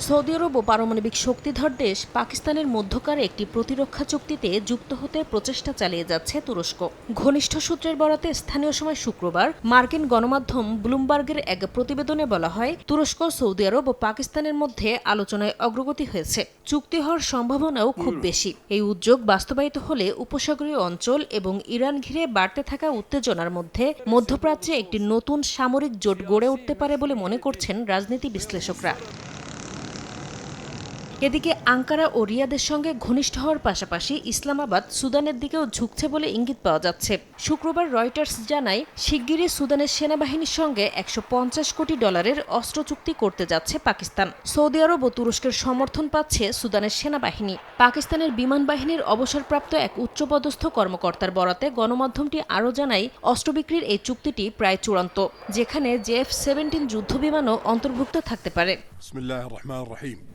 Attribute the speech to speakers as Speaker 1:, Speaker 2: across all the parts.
Speaker 1: Saudi আরব ও পারমাণবিক শক্তিধর দেশ পাকিস্তানের মধ্যকার একটি প্রতিরক্ষা চুক্তিতে যুক্ত হতে প্রচেষ্টা চালিয়ে যাচ্ছে তুরস্ক। ঘনিষ্ঠ সূত্রের বরাতে স্থানীয় সময় শুক্রবার মার্কিন গণমাধ্যম ব্লুমবার্গের এক প্রতিবেদনে বলা হয়, তুরস্ক, সৌদি আরব ও পাকিস্তানের মধ্যে আলোচনায় অগ্রগতি হয়েছে। চুক্তি হওয়ার সম্ভাবনাও খুব বেশি। এই উদ্যোগ বাস্তবায়িত হলে উপসাগরীয় অঞ্চল এবং ইরান ঘিরে বাড়তে থাকা উত্তেজনার মধ্যে মধ্যপ্রাচ্যে একটি নতুন সামরিক জোট গড়ে উঠতে পারে বলে মনে করছেন রাজনীতি বিশ্লেষকরা। এদিকে আঙ্কারা ও রিয়াদের সঙ্গে ঘনিষ্ঠ হওয়ার পাশাপাশি ইসলামাবাদ সুদানের দিকেও ঝুঁকছে বলে ইঙ্গিত পাওয়া যাচ্ছে। শুক্রবার রয়টার্স জানায়, শিগগিরই সুদানের সেনাবাহিনীর সঙ্গে $150 কোটি অস্ত্র চুক্তি করতে যাচ্ছে পাকিস্তান। সৌদি আরব ও তুরস্কের সমর্থন পাচ্ছে সুদানের সেনাবাহিনী। পাকিস্তানের বিমান বাহিনীর অবসরপ্রাপ্ত এক উচ্চপদস্থ কর্মকর্তার বরাতে গণমাধ্যমটি আরও জানায়, অস্ত্র বিক্রির এই চুক্তিটি প্রায় চূড়ান্ত, যেখানে JF-17 যুদ্ধবিমানও অন্তর্ভুক্ত থাকতে পারে।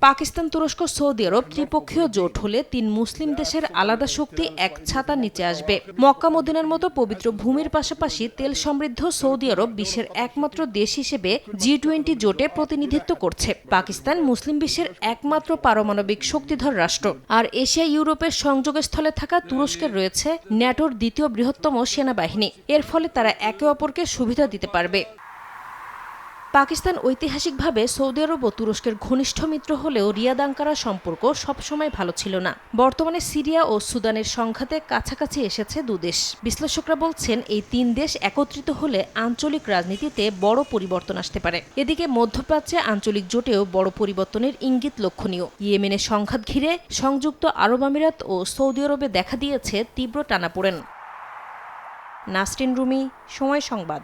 Speaker 1: পাকিস্তান, তুরস্ক, সৌদি আরব ত্রিপক্ষীয় জোট হলে 3 মুসলিম দেশের আলাদা শক্তি এক ছাতার নিচে আসবে। মক্কা মদিনার মতো পবিত্র ভূমির পাশাপাশি তেল সমৃদ্ধ সৌদি আরব বিশ্বের একমাত্র দেশ হিসেবে G20 জোটে প্রতিনিধিত্ব করছে। পাকিস্তান মুসলিম বিশ্বের একমাত্র পারমাণবিক শক্তিধর রাষ্ট্র। আর এশিয়া ইউরোপের সংযোগস্থলে থাকা তুরস্কের রয়েছে ন্যাটোর দ্বিতীয় বৃহত্তম সেনাবাহিনী। এর ফলে তারা একে অপরকে সুবিধা দিতে পারবে। পাকিস্তান ঐতিহাসিকভাবে সৌদি আরব ও তুরস্কের ঘনিষ্ঠ মিত্র হলেও রিয়াদ আঙ্কারা সম্পর্ক সবসময় ভালো ছিল না। বর্তমানে সিরিয়া ও সুদানের সংঘাতে কাছাকাছি এসেছে দুদেশ। বিশ্লেষকরা বলছেন, এই 3 দেশ একত্রিত হলে আঞ্চলিক রাজনীতিতে বড় পরিবর্তন আসতে পারে। এদিকে মধ্যপ্রাচ্যে আঞ্চলিক জোটেও বড় পরিবর্তনের ইঙ্গিত লক্ষণীয়। ইয়েমেনের সংঘাত ঘিরে সংযুক্ত আরব আমিরাত ও সৌদি আরবে দেখা দিয়েছে তীব্র টানাপোড়েন। নাসরিন রুমি, সময় সংবাদ।